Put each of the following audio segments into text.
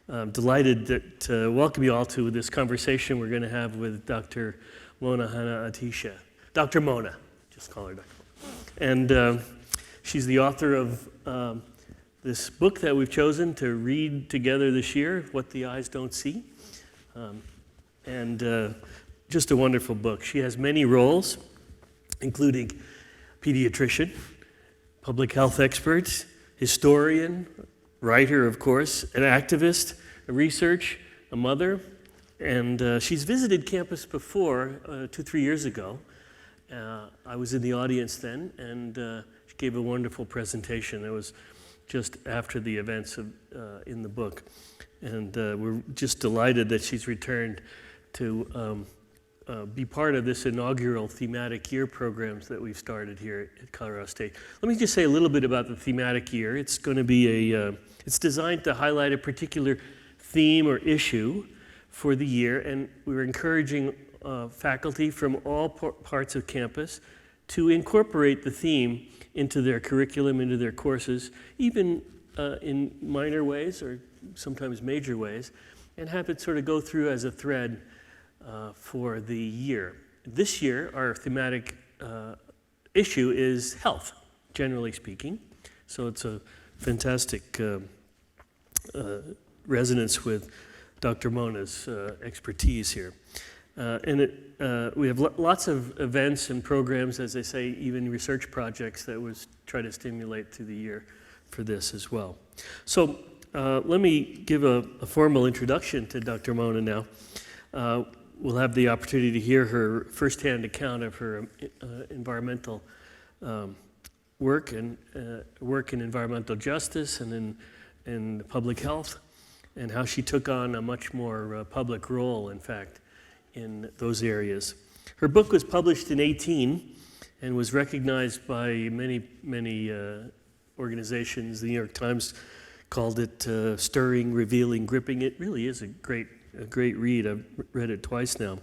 I'm delighted to welcome you all to this conversation we're going to have with Dr. Mona Hanna-Attisha. Dr. Mona, just call her Dr. Mona. And she's the author of this book that we've chosen to read together this year, What the Eyes Don't See. Just a wonderful book. She has many roles, including pediatrician, public health expert, historian, writer, of course, an activist, a research, a mother, and she's visited campus before, 2-3 years ago. I was in the audience then, and she gave a wonderful presentation. It was just after the events in the book. And we're just delighted that she's returned to be part of this inaugural thematic year programs that we've started here at Colorado State. Let me just say a little bit about the thematic year. It's going to be it's designed to highlight a particular theme or issue for the year, and we're encouraging faculty from all parts of campus to incorporate the theme into their curriculum, into their courses, even in minor ways or sometimes major ways, and have it sort of go through as a thread for the year. This year, our thematic issue is health, generally speaking. So it's a fantastic resonance with Dr. Mona's expertise here. We have lots of events and programs, as I say, even research projects that was try to stimulate through the year for this as well. So let me give a formal introduction to Dr. Mona now. We'll have the opportunity to hear her firsthand account of her environmental work in environmental justice and in public health, and how she took on a much more public role, in fact, in those areas. Her book was published in 2018 and was recognized by many organizations. The New York Times called it stirring, revealing, gripping. It really is a great read. I've read it twice now.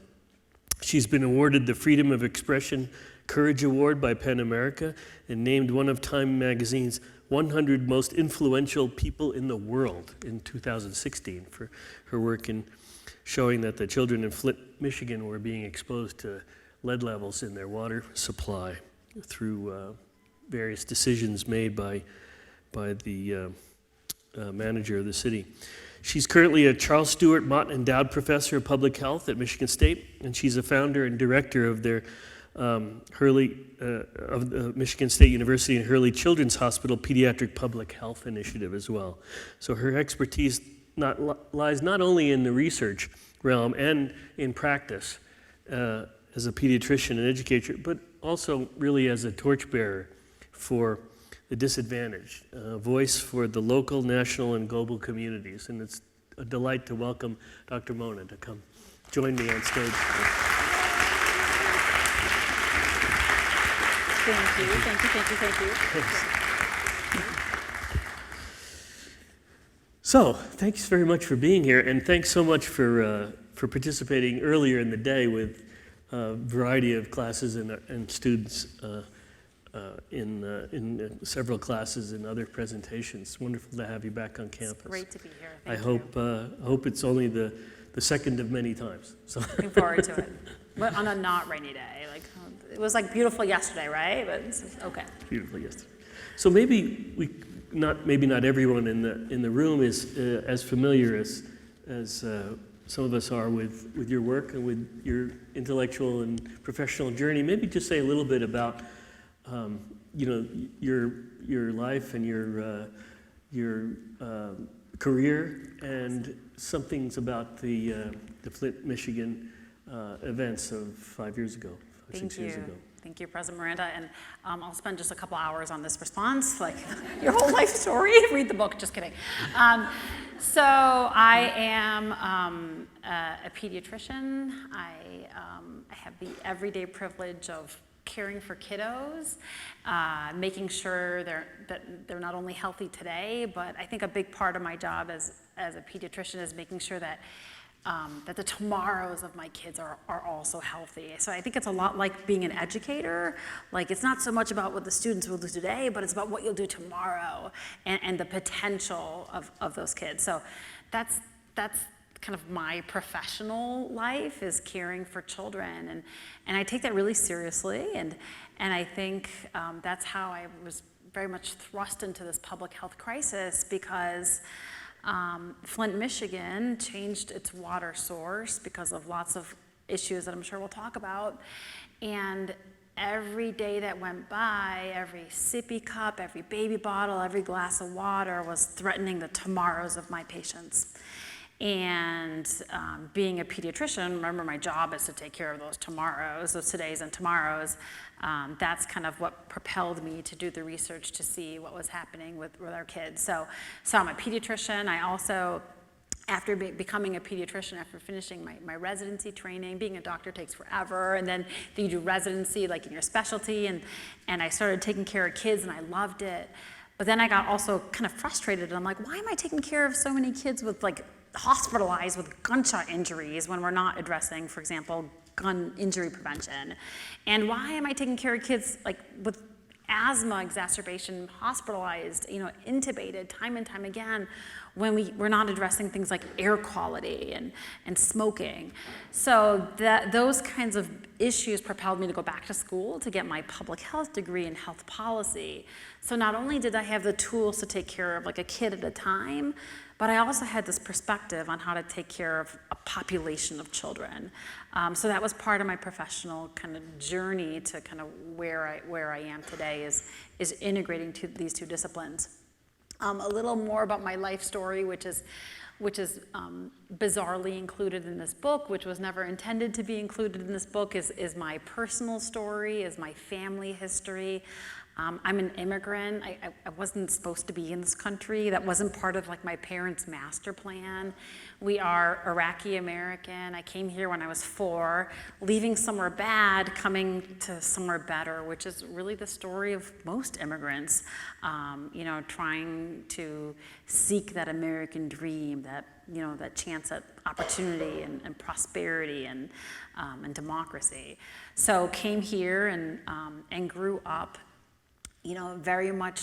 She's been awarded the Freedom of Expression Courage Award by PEN America and named one of Time Magazine's 100 most influential people in the world in 2016 for her work in showing that the children in Flint, Michigan were being exposed to lead levels in their water supply through various decisions made by the manager of the city. She's currently a Charles Stewart Mott Endowed Professor of Public Health at Michigan State, and she's a founder and director of their of the Michigan State University and Hurley Children's Hospital Pediatric Public Health Initiative as well. So her expertise lies not only in the research realm and in practice as a pediatrician and educator, but also really as a torchbearer for the disadvantaged, a voice for the local, national, and global communities. And it's a delight to welcome Dr. Mona to come join me on stage. Thank you. So, thanks very much for being here, and thanks so much for participating earlier in the day with a variety of classes and students in several classes and other presentations. Wonderful to have you back on campus. It's great to be here. I hope it's only the second of many times. So. Looking forward to it. But on a not rainy day. It was beautiful yesterday, right? But it's okay. Beautiful yesterday. So maybe not everyone in the room is as familiar as some of us are with your work and with your intellectual and professional journey. Maybe just say a little bit about your life and your career, and some things about the Flint, Michigan events of 6 years ago. Thank you, President Miranda. And I'll spend just a couple hours on this response, like your whole life story. Read the book, just kidding. So I am a pediatrician. I have the everyday privilege of caring for kiddos, making sure that they're not only healthy today, but I think a big part of my job as a pediatrician is making sure that that the tomorrows of my kids are also healthy. So I think it's a lot like being an educator. Like, it's not so much about what the students will do today, but it's about what you'll do tomorrow and the potential of those kids. So that's kind of my professional life, is caring for children. And I take that really seriously. And I think that's how I was very much thrust into this public health crisis, because Flint, Michigan changed its water source because of lots of issues that I'm sure we'll talk about. And every day that went by, every sippy cup, every baby bottle, every glass of water was threatening the tomorrows of my patients. And being a pediatrician, remember, my job is to take care of those tomorrows, those todays and tomorrows. That's kind of what propelled me to do the research to see what was happening with our kids. So I'm a pediatrician. I also, after becoming a pediatrician, after finishing my residency training, being a doctor takes forever, and then you do residency like in your specialty, and I started taking care of kids, and I loved it. But then I got also kind of frustrated, and I'm like, why am I taking care of so many kids with hospitalized with gunshot injuries when we're not addressing, for example, gun injury prevention? And why am I taking care of kids with asthma exacerbation, hospitalized, intubated time and time again, when we're not addressing things like air quality and smoking? So those kinds of issues propelled me to go back to school to get my public health degree in health policy. So not only did I have the tools to take care of a kid at a time, but I also had this perspective on how to take care of a population of children. So that was part of my professional kind of journey to kind of where I am today, is integrating these two disciplines. A little more about my life story, which is bizarrely included in this book, which was never intended to be included in this book, is my personal story, is my family history. I'm an immigrant. I wasn't supposed to be in this country. That wasn't part of my parents' master plan. We are Iraqi American. I came here when I was 4, leaving somewhere bad, coming to somewhere better, which is really the story of most immigrants, trying to seek that American dream, that chance at opportunity and prosperity and democracy. So came here and grew up very much,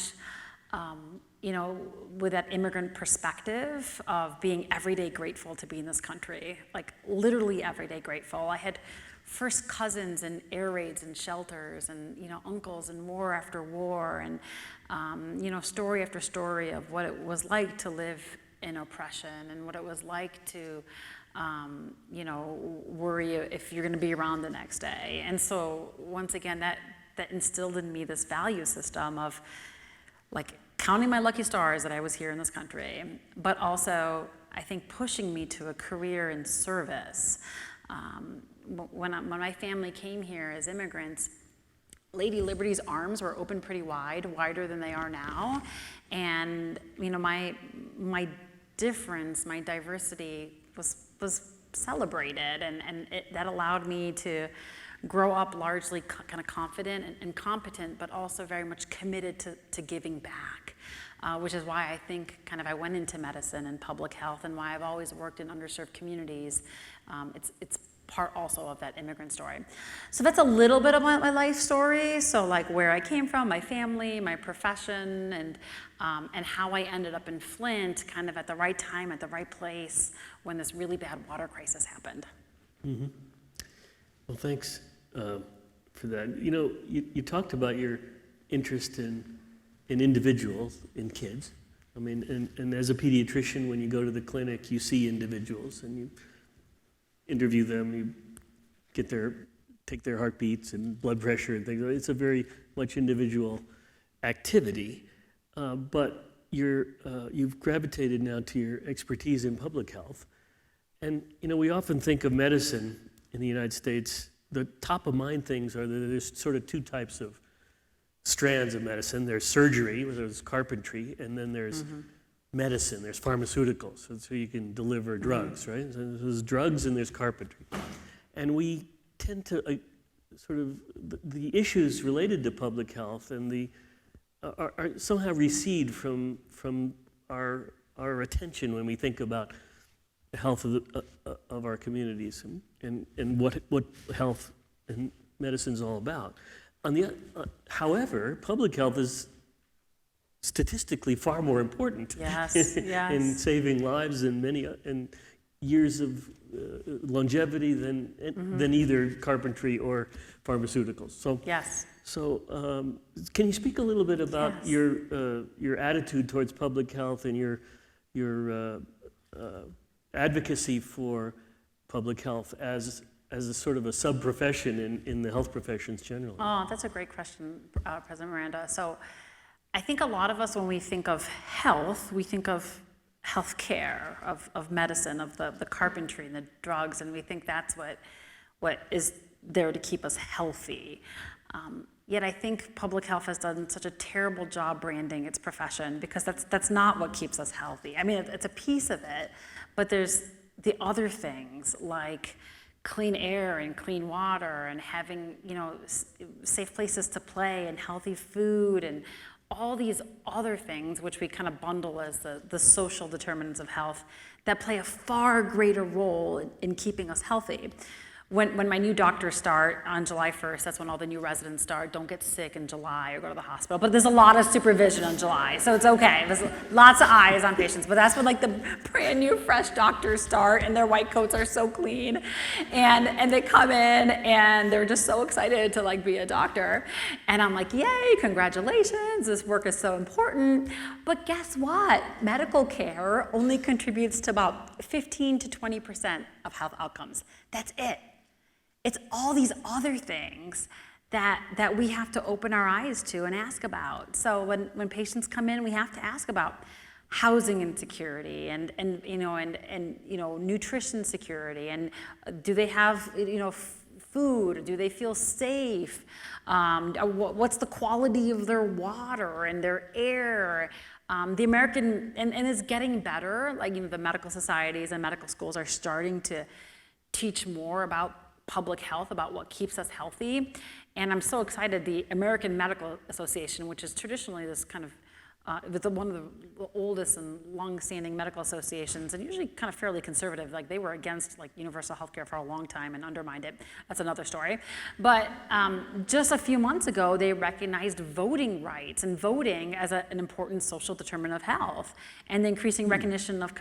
with that immigrant perspective of being everyday grateful to be in this country, literally everyday grateful. I had first cousins in air raids and shelters, and uncles in war after war, and story after story of what it was like to live in oppression, and what it was like to worry if you're going to be around the next day. And so once again, that instilled in me this value system of counting my lucky stars that I was here in this country, but also I think pushing me to a career in service. When my family came here as immigrants, Lady Liberty's arms were open pretty wide, wider than they are now. And my difference, my diversity was celebrated, and that allowed me to grow up largely kind of confident and competent, but also very much committed to giving back, which is why I think I went into medicine and public health, and why I've always worked in underserved communities. It's part also of that immigrant story. So that's a little bit of my life story. So where I came from, my family, my profession, and how I ended up in Flint, kind of at the right time, at the right place, when this really bad water crisis happened. Mm-hmm. Well, thanks for that. You talked about your interest in individuals, in kids. I mean, and as a pediatrician, when you go to the clinic, you see individuals and you interview them, you take their heartbeats and blood pressure and things. It's a very much individual activity, but you've gravitated now to your expertise in public health. And we often think of medicine in the United States. The top of mind things are that there's sort of two types of strands of medicine. There's surgery, where there's carpentry, and then there's medicine, there's pharmaceuticals, so you can deliver drugs, right? So there's drugs and there's carpentry. And we tend to the issues related to public health and are somehow recede from our attention when we think about health of our communities and what health and medicine is all about. However, public health is statistically far more important Yes, yes. in saving lives and years of longevity than either carpentry or pharmaceuticals. So Yes. So, can you speak a little bit about Yes. your attitude towards public health and your advocacy for public health as a sort of a sub-profession in the health professions generally? Oh, that's a great question, President Miranda. So I think a lot of us, when we think of health, we think of healthcare, of medicine, of the carpentry and the drugs, and we think that's what is there to keep us healthy. Yet I think public health has done such a terrible job branding its profession, because that's not what keeps us healthy. I mean, it's a piece of it, but there's the other things like clean air and clean water and having, safe places to play and healthy food and all these other things, which we kind of bundle as the social determinants of health, that play a far greater role in keeping us healthy. When my new doctors start on July 1st, that's when all the new residents start. Don't get sick in July or go to the hospital. But there's a lot of supervision in July, so it's okay. There's lots of eyes on patients. But that's when the brand new fresh doctors start, and their white coats are so clean, and they come in and they're just so excited to be a doctor. And I'm like, yay, congratulations! This work is so important. But guess what? Medical care only contributes to about 15 to 20% of health outcomes. That's it. It's all these other things that we have to open our eyes to and ask about. So when patients come in, we have to ask about housing insecurity and nutrition security, and do they have food? Do they feel safe? What's the quality of their water and their air? The American, and it's getting better, the medical societies and medical schools are starting to teach more about public health, about what keeps us healthy. And I'm so excited, the American Medical Association, which is traditionally this kind of, one of the oldest and long-standing medical associations, and usually kind of fairly conservative. They were against universal health care for a long time and undermined it. That's another story. But just a few months ago, they recognized voting rights and voting as an important social determinant of health, and the increasing recognition of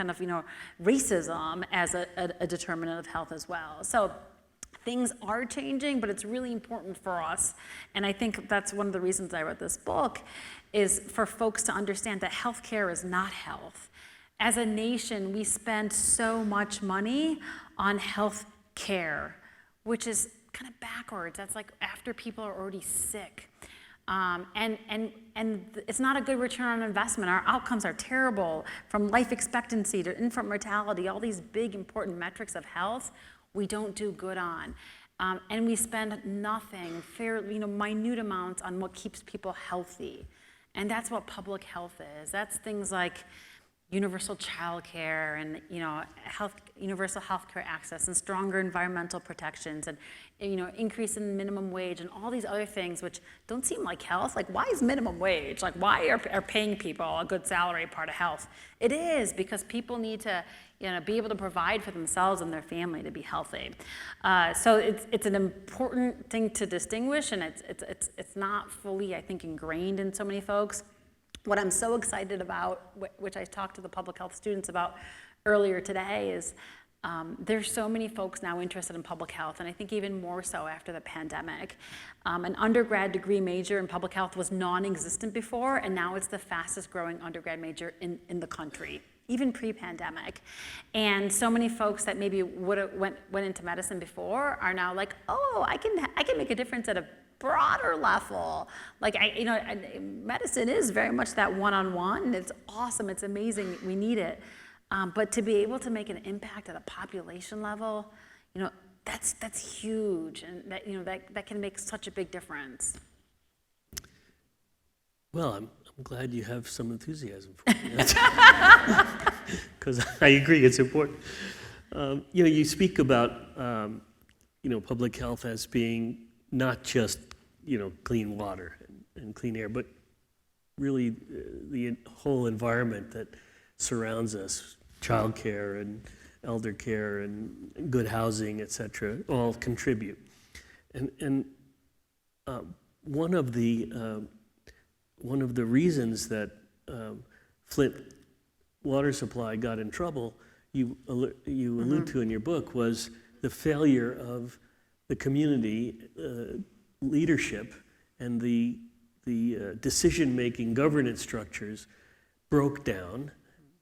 racism as a determinant of health as well. So things are changing, but it's really important for us. And I think that's one of the reasons I wrote this book, is for folks to understand that healthcare is not health. As a nation, we spend so much money on health care, which is kind of backwards. That's after people are already sick. And it's not a good return on investment. Our outcomes are terrible, from life expectancy to infant mortality, all these big important metrics of health we don't do good on. And we spend nothing, minute amounts on what keeps people healthy. And that's what public health is. That's things like universal child care and universal health care access and stronger environmental protections and increase in minimum wage and all these other things which don't seem like health. Why is minimum wage? Why are paying people a good salary part of health? It is, because people need to be able to provide for themselves and their family to be healthy. So it's an important thing to distinguish, and it's not fully, I think, ingrained in so many folks. What I'm so excited about, which I talked to the public health students about earlier today, is there's so many folks now interested in public health, and I think even more so after the pandemic. An undergrad degree major in public health was non-existent before, and now it's the fastest growing undergrad major in the country, even pre-pandemic. And so many folks that maybe went into medicine before are now like, oh, I can make a difference at a broader level. Medicine is very much that one-on-one. It's awesome. It's amazing. We need it. But to be able to make an impact at a population level, that's huge, and that can make such a big difference. Well, I'm glad you have some enthusiasm for it, because I agree it's important. You speak about public health as being not just clean water and clean air, but really the whole environment that surrounds us, childcare and elder care and good housing, et cetera, all contribute. And one of the reasons that Flint water supply got in trouble, you allude to in your book, was the failure of the community leadership, and the decision-making governance structures broke down,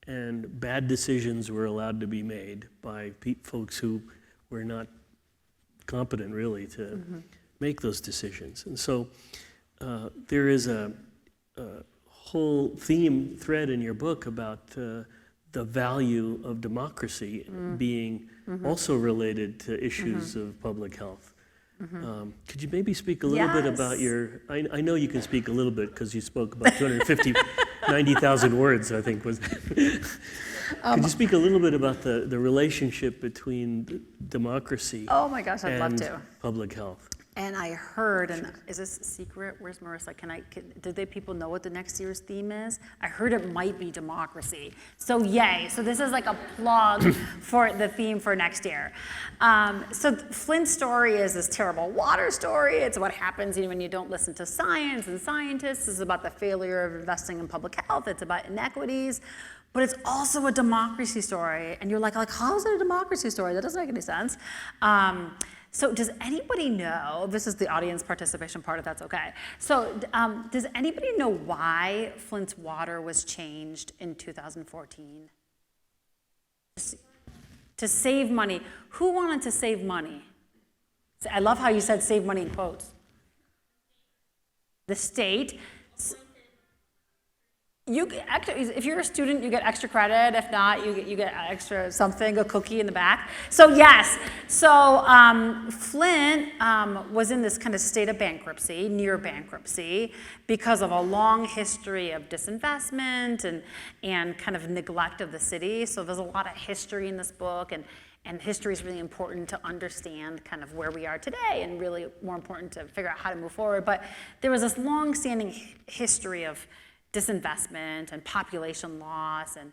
and bad decisions were allowed to be made by folks who were not competent really to make those decisions. And so there is a whole thread in your book about the value of democracy being also related to issues of public health. Could you maybe speak a little bit about I know you can speak a little bit because you spoke about 90,000 words, I think was. Could you speak a little bit about the relationship between democracy Oh my gosh, I'd love and to. public health? And I heard, and is this a secret? Where's Marissa? Did people know what the next year's theme is? I heard it might be democracy. So yay. So this is like a plug for the theme for next year. So Flint's story is this terrible water story. It's what happens when you don't listen to science and scientists. It's about the failure of investing in public health. It's about inequities. But it's also a democracy story. And you're like, how is it a democracy story? That doesn't make any sense. So does anybody know, this is the audience participation part, if that's okay. So does anybody know why Flint's water was changed in 2014? To save money. Who wanted to save money? I love how you said save money in quotes. The state. If you're a student, you get extra credit. If not, you get extra something, a cookie in the back. So yes, Flint was in this kind of state of bankruptcy, near bankruptcy, because of a long history of disinvestment and kind of neglect of the city. So there's a lot of history in this book, and history is really important to understand kind of where we are today, and really more important to figure out how to move forward. But there was this long-standing history of disinvestment and population loss and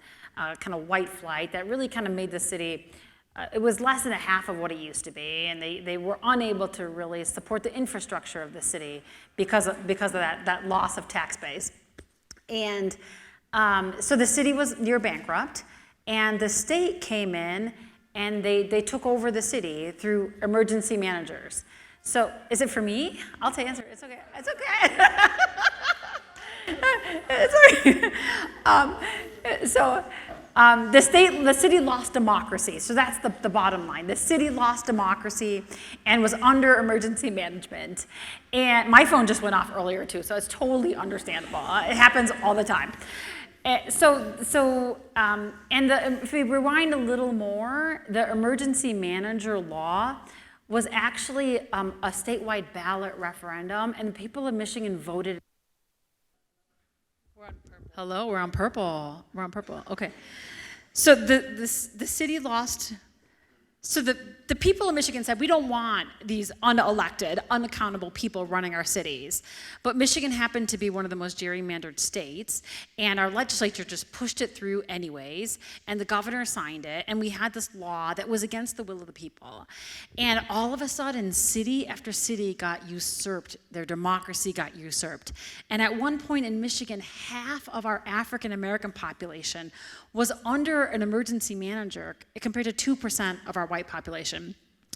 kind of white flight that really kind of made the city, it was less than a half of what it used to be, and they were unable to really support the infrastructure of the city because of that loss of tax base. And so the city was near bankrupt, and the state came in and they took over the city through emergency managers. So is it for me? I'll take answer. It's okay. It's okay. The city lost democracy. So that's the bottom line. The city lost democracy and was under emergency management. And my phone just went off earlier too, so it's totally understandable. It happens all the time. If we rewind a little more, the emergency manager law was actually a statewide ballot referendum, and the people of Michigan voted. Hello, we're on purple. We're on purple. Okay. So the city lost. So the people of Michigan said, we don't want these unelected, unaccountable people running our cities. But Michigan happened to be one of the most gerrymandered states, and our legislature just pushed it through anyways, and the governor signed it, and we had this law that was against the will of the people. And all of a sudden, city after city got usurped. Their democracy got usurped. And at one point in Michigan, half of our African American population was under an emergency manager compared to 2% of our white population.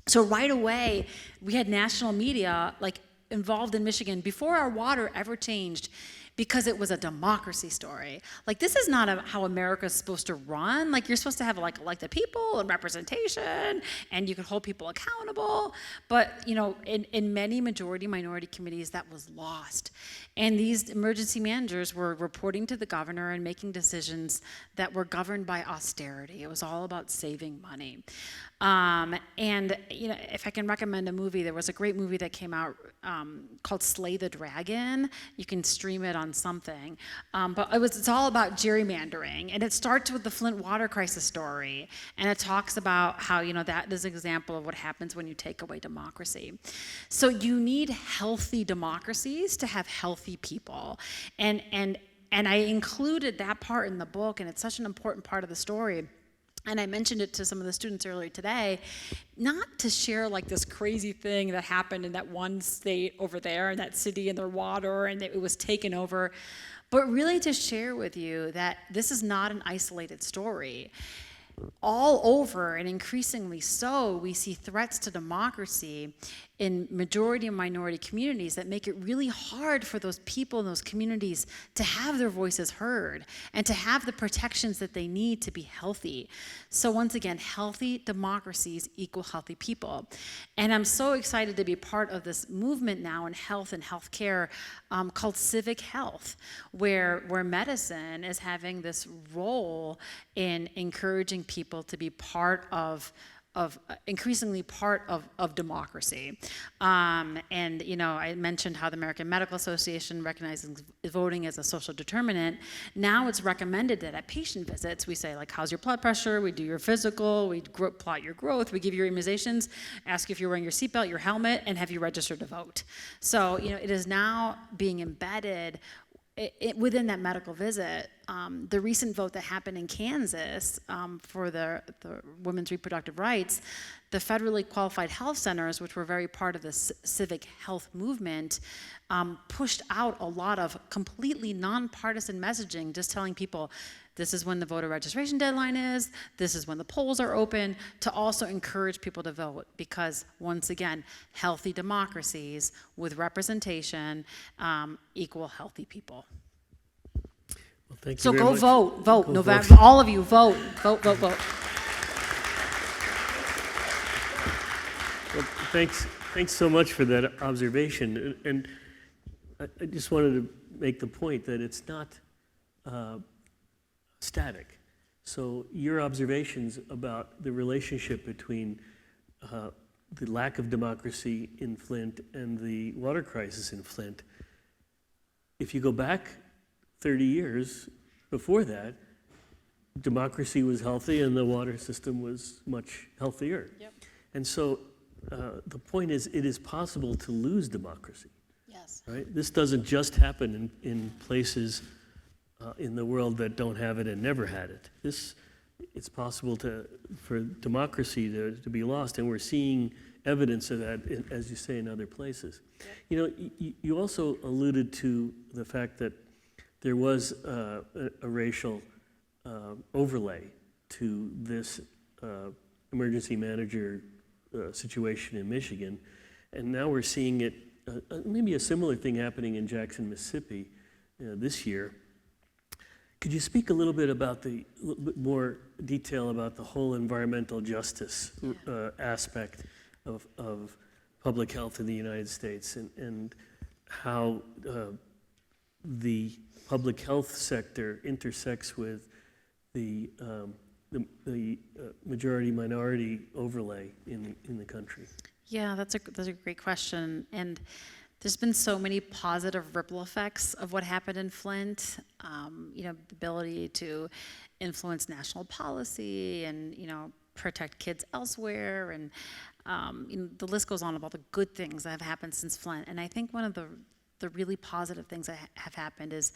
So right away, we had national media involved in Michigan before our water ever changed, because it was a democracy story. This is not how America's supposed to run. You're supposed to have elected people and representation, and you can hold people accountable. But in many majority-minority committees, that was lost. And these emergency managers were reporting to the governor and making decisions that were governed by austerity. It was all about saving money. If I can recommend a movie, there was a great movie that came out called Slay the Dragon. You can stream it on something. But it's all about gerrymandering. And it starts with the Flint water crisis story. And it talks about how, that is an example of what happens when you take away democracy. So you need healthy democracies to have healthy people. And I included that part in the book, and it's such an important part of the story. And I mentioned it to some of the students earlier today, not to share like this crazy thing that happened in that one state over there, in that city, and their water, and it was taken over, but really to share with you that this is not an isolated story. All over, and increasingly so, we see threats to democracy in majority and minority communities that make it really hard for those people in those communities to have their voices heard and to have the protections that they need to be healthy. So once again, healthy democracies equal healthy people. And I'm so excited to be part of this movement now in health and healthcare called civic health, where medicine is having this role in encouraging people to be part of increasingly part of democracy. And, you know, I mentioned how the American Medical Association recognizes voting as a social determinant. Now it's recommended that at patient visits, we say, like, how's your blood pressure? We do your physical, we plot your growth, we give you your immunizations, ask if you're wearing your seatbelt, your helmet, and have you registered to vote. So, you know, it is now being embedded within that medical visit. The recent vote that happened in Kansas for the women's reproductive rights, the federally qualified health centers, which were very part of the civic health movement, pushed out a lot of completely nonpartisan messaging, just telling people, this is when the voter registration deadline is, this is when the polls are open, to also encourage people to vote. Because once again, healthy democracies with representation equal healthy people. Well, thank you so very go much. vote, Go November, vote. all of you, vote. Well, thanks so much for that observation. And I just wanted to make the point that it's not static. So your observations about the relationship between the lack of democracy in Flint and the water crisis in Flint, if you go back 30 years before that, democracy was healthy and the water system was much healthier. Yep. And so the point is, it is possible to lose democracy. Yes. Right? This doesn't just happen in places in the world that don't have it and never had it. It's possible for democracy to be lost, and we're seeing evidence of that, as you say, in other places. Yep. You know, you also alluded to the fact that there was a racial overlay to this emergency manager situation in Michigan, and now we're seeing it, maybe a similar thing happening in Jackson, Mississippi this year. Could you speak a little bit more detail about the whole environmental justice aspect of public health in the United States, and how the public health sector intersects with the majority-minority overlay in the country? Yeah, that's a great question. And there's been so many positive ripple effects of what happened in Flint. You know, the ability to influence national policy and, you know, protect kids elsewhere. And you know, the list goes on about the good things that have happened since Flint. And I think one of the really positive things that have happened is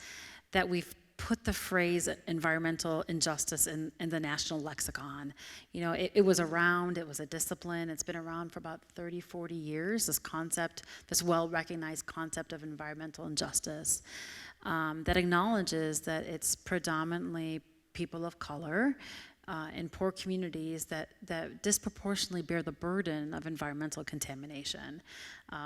that we've put the phrase environmental injustice in the national lexicon. You know, it was around, it was a discipline, it's been around for about 30, 40 years, this concept, this well-recognized concept of environmental injustice that acknowledges that it's predominantly people of color in poor communities that disproportionately bear the burden of environmental contamination.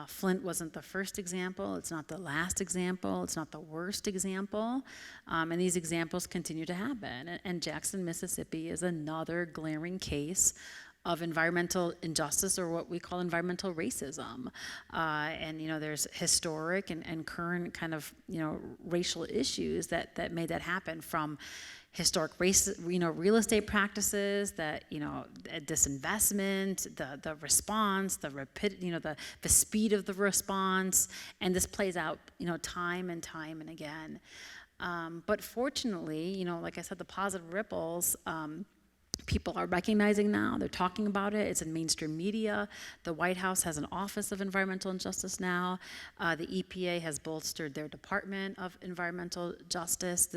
Flint wasn't the first example, it's not the last example, it's not the worst example, and these examples continue to happen. And Jackson, Mississippi is another glaring case of environmental injustice, or what we call environmental racism. And you know, there's historic and current kind of, you know, racial issues that made that happen, from historic race, you know, real estate practices, that, you know, disinvestment, the response, the rapid, you know, the speed of the response, and this plays out, you know, time and time and again. But fortunately, you know, like I said, the positive ripples, people are recognizing now. They're talking about it. It's in mainstream media. The White House has an Office of Environmental Justice now. The EPA has bolstered their Department of Environmental Justice.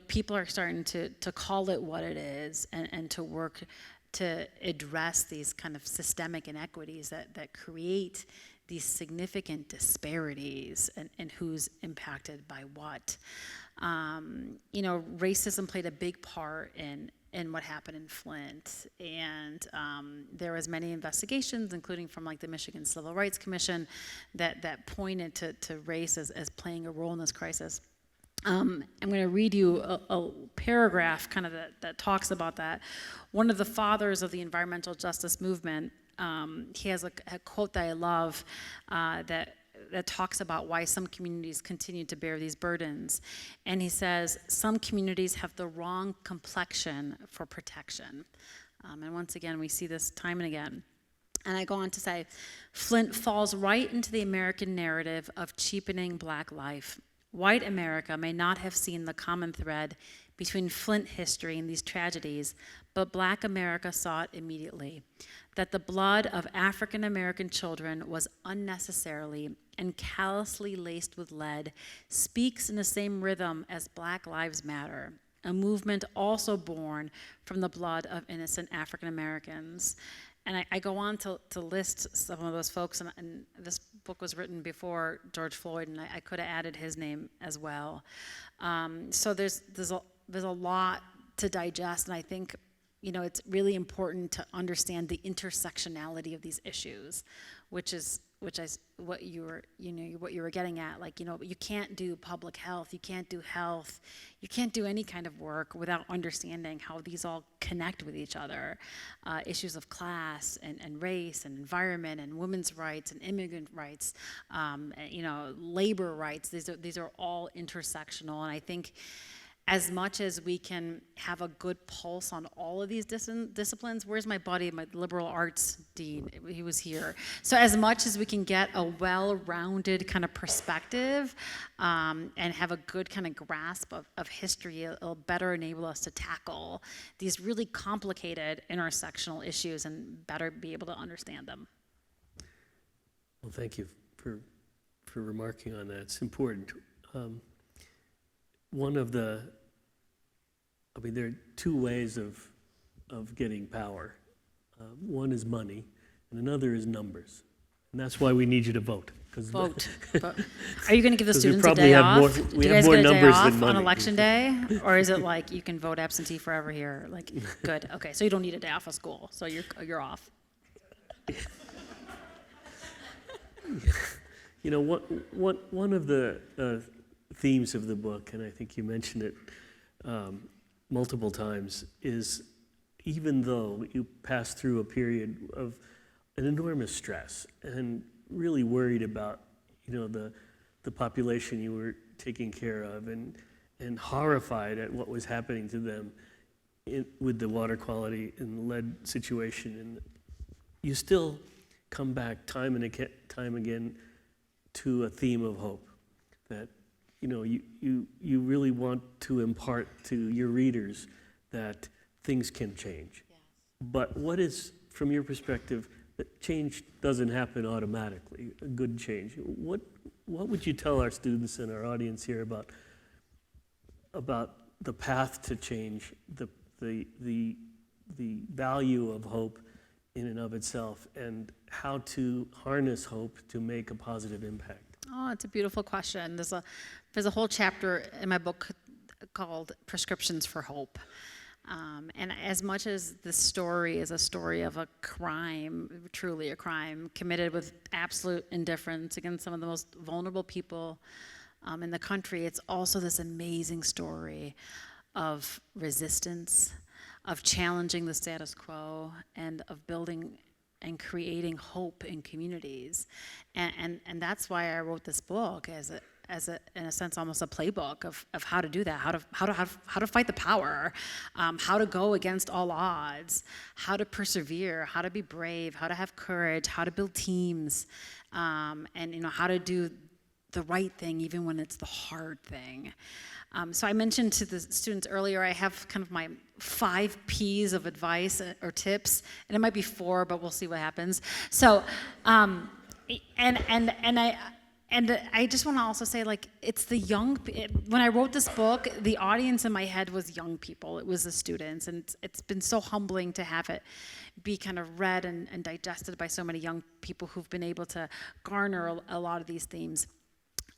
People are starting to call it what it is and to work to address these kind of systemic inequities that create these significant disparities and who's impacted by what. Racism played a big part in what happened in Flint, and there was many investigations, including from like the Michigan Civil Rights Commission, that pointed to race as playing a role in this crisis. I'm going to read you a paragraph kind of that talks about that. One of the fathers of the environmental justice movement, he has a quote that I love that talks about why some communities continue to bear these burdens. And he says, some communities have the wrong complexion for protection. And once again, we see this time and again. And I go on to say, Flint falls right into the American narrative of cheapening Black life. White America may not have seen the common thread between Flint history and these tragedies, but Black America saw it immediately, that the blood of African American children was unnecessarily and callously laced with lead speaks in the same rhythm as Black Lives Matter, a movement also born from the blood of innocent African Americans. And I go on to list some of those folks, and this book was written before George Floyd, and I could have added his name as well. So there's a lot to digest, and I think it's really important to understand the intersectionality of these issues, which is what you were getting at. Like, you can't do public health, you can't do health, you can't do any kind of work without understanding how these all connect with each other. Issues of class and race and environment and women's rights and immigrant rights, labor rights. These are all intersectional, and I think as much as we can have a good pulse on all of these disciplines, where's my buddy, my liberal arts dean? He was here. So as much as we can get a well-rounded kind of perspective and have a good kind of grasp of history, it'll better enable us to tackle these really complicated intersectional issues and better be able to understand them. Well, thank you for remarking on that. It's important. There are two ways of getting power. One is money, and another is numbers. And that's why we need you to vote. Vote. Are you going to give the 'cause we students a probably day have off? more- Do we you have guys more get a day numbers off than on money. election day? Or is it like you can vote absentee forever here? Like, good. Okay, so you don't need a day off of school. So you're off. One of the themes of the book, and I think you mentioned it multiple times, is even though you pass through a period of an enormous stress and really worried about the population you were taking care of and horrified at what was happening to them with the water quality and the lead situation, and you still come back time again to a theme of hope that you really want to impart to your readers that things can change. Yes. But what is, from your perspective, that change doesn't happen automatically, a good change. What would you tell our students and our audience here about the path to change, the value of hope in and of itself, and how to harness hope to make a positive impact? Oh, it's a beautiful question. There's a whole chapter in my book called Prescriptions for Hope. And as much as this story is a story of a crime, truly a crime, committed with absolute indifference against some of the most vulnerable people in the country, it's also this amazing story of resistance, of challenging the status quo, and of building and creating hope in communities. And that's why I wrote this book as in a sense, almost a playbook of how to do that, how to fight the power, how to go against all odds, how to persevere, how to be brave, how to have courage, how to build teams, and how to do the right thing, even when it's the hard thing. So I mentioned to the students earlier, I have kind of my 5 P's of advice or tips, and it might be 4, but we'll see what happens. So, and I just want to also say, like, it's the when I wrote this book, the audience in my head was young people. It was the students, and it's been so humbling to have it be kind of read and digested by so many young people who've been able to garner a lot of these themes.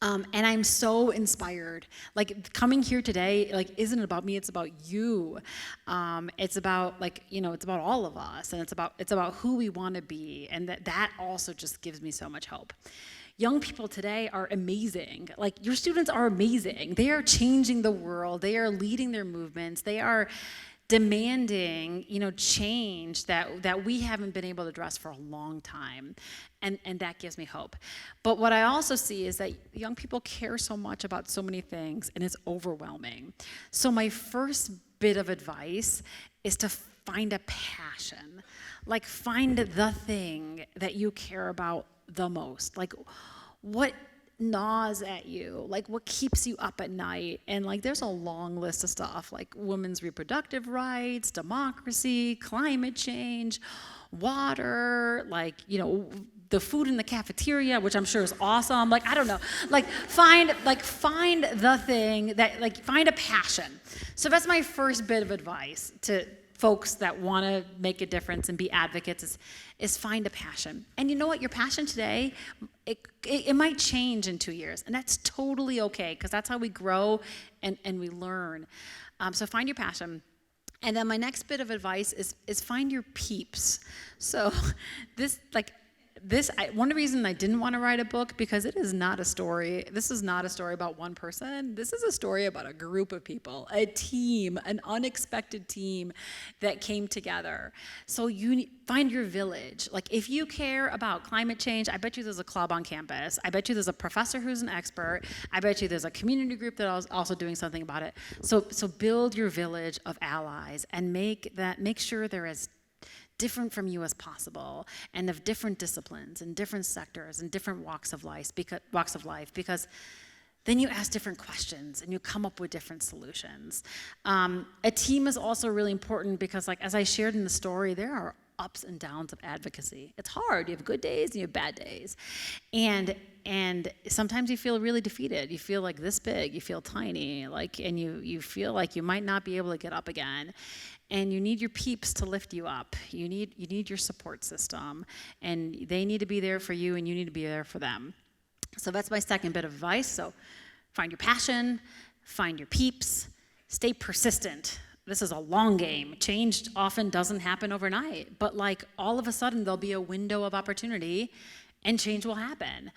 And I'm so inspired. Like, coming here today, like, isn't about me, it's about you. It's about, like, it's about all of us, and it's about who we want to be, and that also just gives me so much hope. Young people today are amazing. Like, your students are amazing. They are changing the world. They are leading their movements. They are demanding, change that we haven't been able to address for a long time. And that gives me hope. But what I also see is that young people care so much about so many things, and it's overwhelming. So my first bit of advice is to find a passion. Like, find the thing that you care about the most. Like, what gnaws at you, like, what keeps you up at night? And, like, there's a long list of stuff, like women's reproductive rights, democracy, climate change, water, like, the food in the cafeteria, which I'm sure is awesome. Like, I don't know, find the thing that, like, find a passion. So that's my first bit of advice to folks that want to make a difference and be advocates is find a passion. And you know what? Your passion today, it might change in 2 years, and that's totally okay, because that's how we grow and we learn. So find your passion. And then my next bit of advice is find your peeps. So one reason I didn't want to write a book, because it is not a story. This is not a story about one person. This is a story about a group of people, a team, an unexpected team that came together. So you find your village. Like, if you care about climate change, I bet you there's a club on campus. I bet you there's a professor who's an expert. I bet you there's a community group that is also doing something about it. So build your village of allies and make sure they're as different from you as possible, and of different disciplines and different sectors and different walks of life, because then you ask different questions and you come up with different solutions. A team is also really important because, like, as I shared in the story, there are ups and downs of advocacy. It's hard. You have good days and you have bad days. And sometimes you feel really defeated. You feel like this big, you feel tiny, and you feel like you might not be able to get up again. And you need your peeps to lift you up. You need your support system, and they need to be there for you, and you need to be there for them. So that's my second bit of advice. So find your passion, find your peeps, stay persistent. This is a long game. Change often doesn't happen overnight, but, like, all of a sudden there'll be a window of opportunity and change will happen.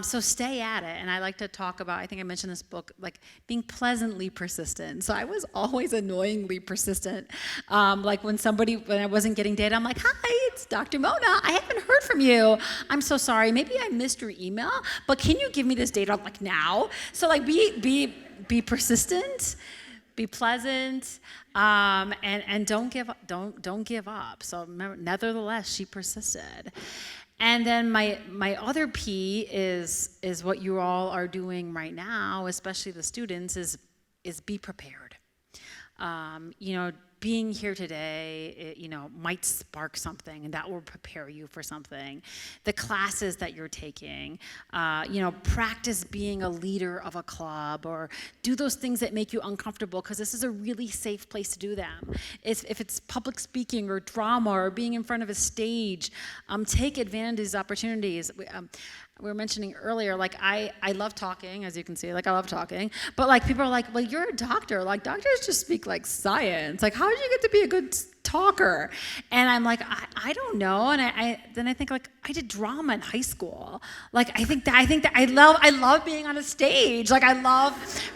So stay at it. And I like to talk about, I think I mentioned this book, like, being pleasantly persistent. So I was always annoyingly persistent. Like, when I wasn't getting data, I'm like, hi, it's Dr. Mona. I haven't heard from you. I'm so sorry. Maybe I missed your email, but can you give me this data, like, now? So, like, be persistent, be pleasant, and don't give up. So remember, nevertheless, she persisted. And then my other P is what you all are doing right now, especially the students, is be prepared. Being here today, might spark something, and that will prepare you for something. The classes that you're taking, practice being a leader of a club, or do those things that make you uncomfortable, because this is a really safe place to do them. If it's public speaking or drama or being in front of a stage, take advantage of these opportunities. We were mentioning earlier, like, I love talking, as you can see, like, I love talking, but, like, people are like, well, you're a doctor, like, doctors just speak, like, science, like, how did you get to be a good talker? And I'm like, I don't know, and then I think, like, I did drama in high school, like, I think that I love being on a stage, like, I love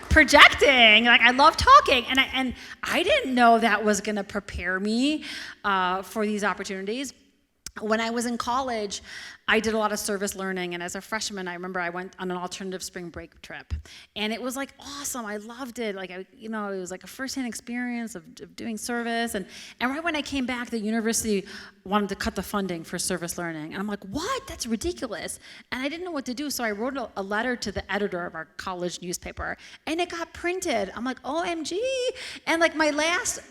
projecting, like, I love talking, and I didn't know that was gonna prepare me for these opportunities. When I was in college, I did a lot of service learning, and as a freshman, I remember I went on an alternative spring break trip, and it was like awesome. I loved it. Like, it was like a firsthand experience of doing service, and right when I came back, the university wanted to cut the funding for service learning, and I'm like, what? That's ridiculous. And I didn't know what to do, so I wrote a letter to the editor of our college newspaper, and it got printed. I'm like, OMG. And like my last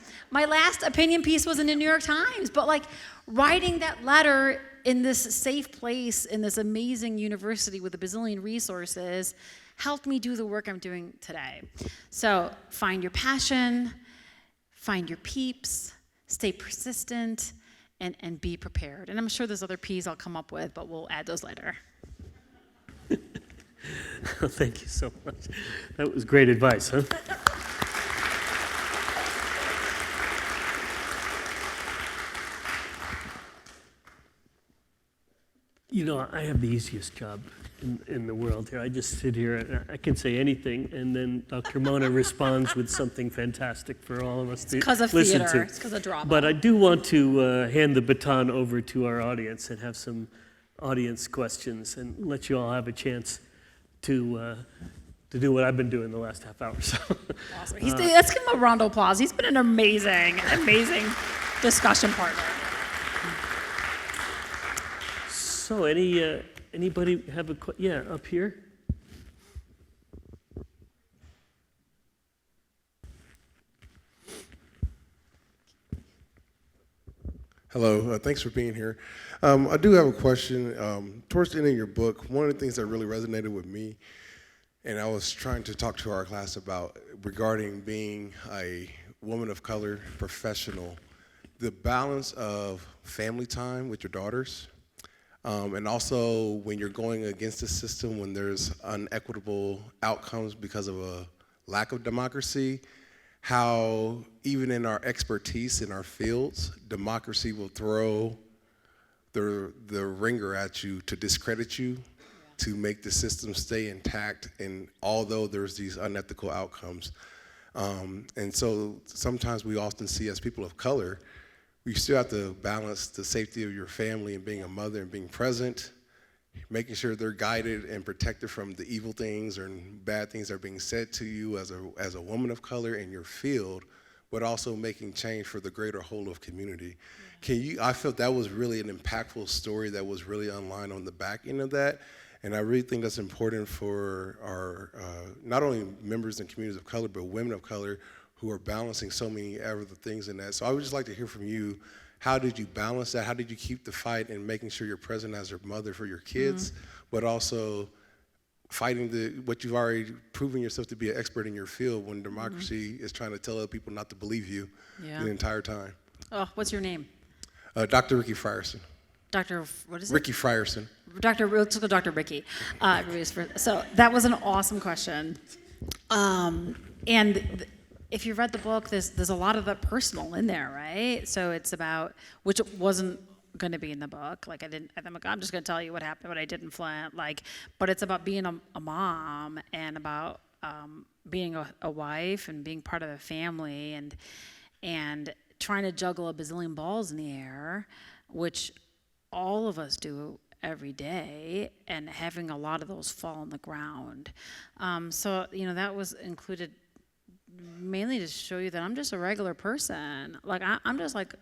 opinion piece was in the New York Times, but like writing that letter in this safe place, in this amazing university with a bazillion resources, helped me do the work I'm doing today. So find your passion, find your peeps, stay persistent, and be prepared. And I'm sure there's other P's I'll come up with, but we'll add those later. Thank you so much. That was great advice, huh? You know, I have the easiest job in the world here. I just sit here and I can say anything, and then Dr. Mona responds with something fantastic for all of us to Because of listen theater, to. it's because of drama. But I do want to hand the baton over to our audience and have some audience questions and let you all have a chance to do what I've been doing the last half hour. So, Awesome. Let's give him a round of applause. He's been an amazing discussion partner. so anybody have yeah, up here? Hello, thanks for being here. I do have a question. Towards the end of your book, one of the things that really resonated with me, and I was trying to talk to our class about regarding being a woman of color professional, the balance of family time with your daughters, and also when you're going against the system, when there's unequitable outcomes because of a lack of democracy, how even in our expertise in our fields, democracy will throw the ringer at you to discredit you, to make the system stay intact, and although there's these unethical outcomes. And so sometimes we often see as people of color, we still have to balance the safety of your family and being a mother and being present, making sure they're guided and protected from the evil things or bad things that are being said to you as a woman of color in your field, but also making change for the greater whole of community. I felt that was really an impactful story that was really online on the back end of that. And I really think that's important for our, not only members and communities of color, but women of color who are balancing so many other things in that. So I would just like to hear from you, how did you balance that? How did you keep the fight and making sure you're present as your mother for your kids, but also fighting what you've already proven yourself to be an expert in your field when democracy is trying to tell other people not to believe you the entire time? Oh, what's your name? Dr. Ricky Frierson. Dr. What is it? Ricky Frierson. Let's go Dr. Ricky. So that was an awesome question. And if you read the book, there's a lot of that personal in there, right? So it's about, which wasn't going to be in the book. Like I'm just going to tell you what happened, what I did in Flint. But it's about being a mom and about being a wife and being part of a family and trying to juggle a bazillion balls in the air, which all of us do every day, and having a lot of those fall on the ground. So that was included mainly to show you that I'm just a regular person. Like I'm just like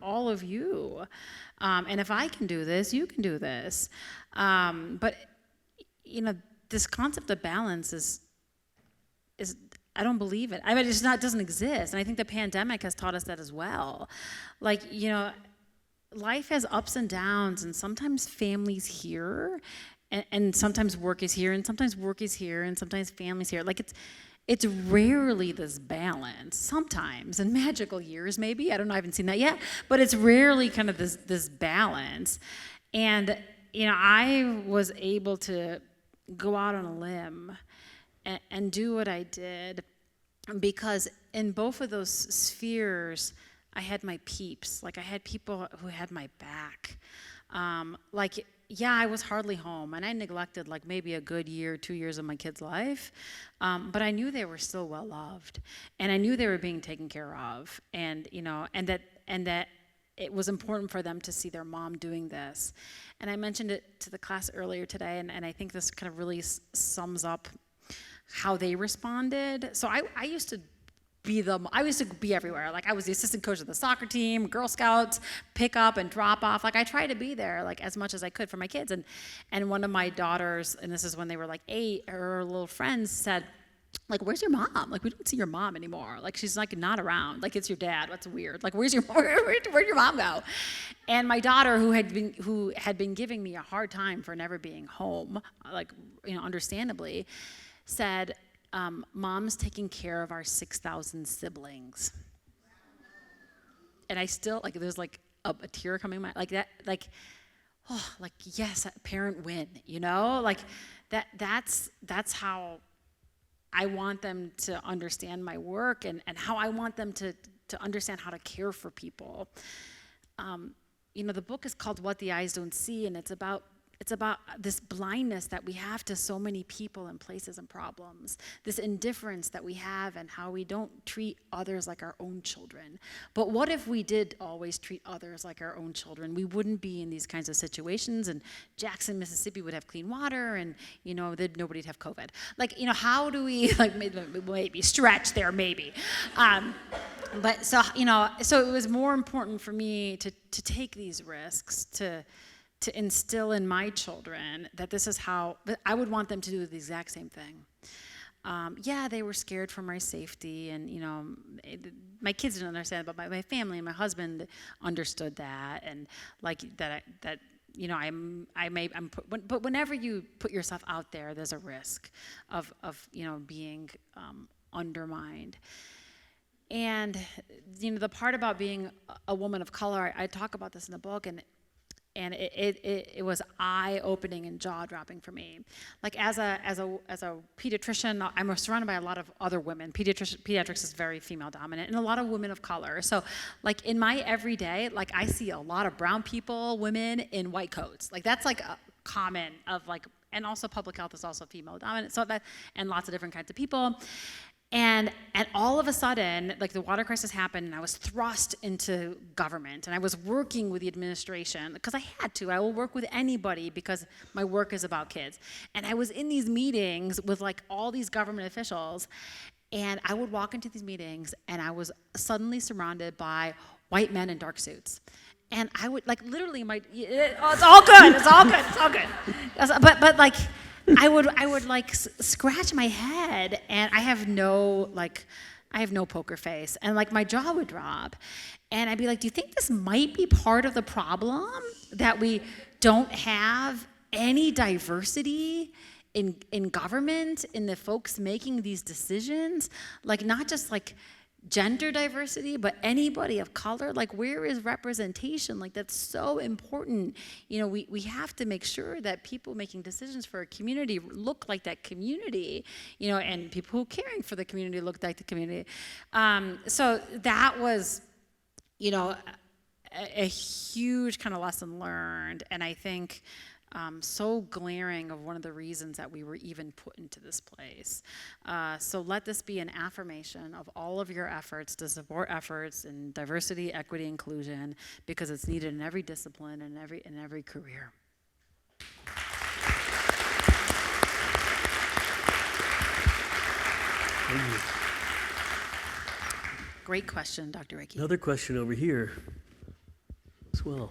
all of you. And if I can do this, you can do this. But this concept of balance is I don't believe it. I mean, it doesn't exist. And I think the pandemic has taught us that as well. Life has ups and downs, and sometimes family's here, and sometimes work is here, and sometimes work is here, and sometimes family's here. It's rarely this balance. Sometimes, in magical years maybe, I don't know, I haven't seen that yet, but it's rarely kind of this balance. And, I was able to go out on a limb and do what I did because in both of those spheres, I had my peeps. I had people who had my back. I was hardly home, and I neglected maybe a good year, 2 years of my kid's life, but I knew they were still well loved, and I knew they were being taken care of, and that it was important for them to see their mom doing this. And I mentioned it to the class earlier today, and I think this kind of really sums up how they responded. So I used to be everywhere. Like I was the assistant coach of the soccer team, Girl Scouts, pick up and drop off. Like I tried to be there like as much as I could for my kids. And one of my daughters, and this is when they were like 8, her little friends said, like, where's your mom? Like, we don't see your mom anymore. Like, she's like not around. Like, it's your dad. That's weird. Like, where'd your mom go? And my daughter, who had been giving me a hard time for never being home, like, understandably, said, Mom's taking care of our 6,000 siblings. And I still, like, there's like a tear coming my, like that, like, oh, like, yes, a parent win, like that's how I want them to understand my work and how I want them to understand how to care for people. The book is called What the Eyes Don't See, and it's about this blindness that we have to so many people and places and problems, this indifference that we have and how we don't treat others like our own children. But what if we did always treat others like our own children? We wouldn't be in these kinds of situations, and Jackson, Mississippi would have clean water, and nobody'd have COVID. Like, how do we, like, maybe stretch there, maybe. But so it was more important for me to take these risks, to instill in my children that this is how I would want them to do the exact same thing. They were scared for my safety, and my kids didn't understand, but my family and my husband understood that, and like that but whenever you put yourself out there, there's a risk of being undermined. And the part about being a woman of color, I talk about this in the book, and it was eye-opening and jaw-dropping for me. Like as a pediatrician, I'm surrounded by a lot of other women. Pediatrics is very female-dominant, and a lot of women of color. So, like in my everyday, like I see a lot of brown people, women in white coats. Like that's like a common of like, and also public health is also female-dominant. So that, and lots of different kinds of people. And all of a sudden, like the water crisis happened, and I was thrust into government, and I was working with the administration because I had to. I will work with anybody because my work is about kids. And I was in these meetings with like all these government officials, and I would walk into these meetings, and I was suddenly surrounded by white men in dark suits. And I would like literally it's all good, it's all good, it's all good. But like. I would like scratch my head, and I have no poker face, and like my jaw would drop, and I'd be like, do you think this might be part of the problem, that we don't have any diversity in government, in the folks making these decisions? Like not just like gender diversity, but anybody of color, like where is representation? Like that's so important. We have to make sure that people making decisions for a community look like that community, and people who are caring for the community look like the community. So that was, a huge kind of lesson learned, and I think so glaring of one of the reasons that we were even put into this place. So let this be an affirmation of all of your efforts to support efforts in diversity, equity, inclusion, because it's needed in every discipline and in every career. Thank you. Great question, Dr. Reiki. Another question over here as well.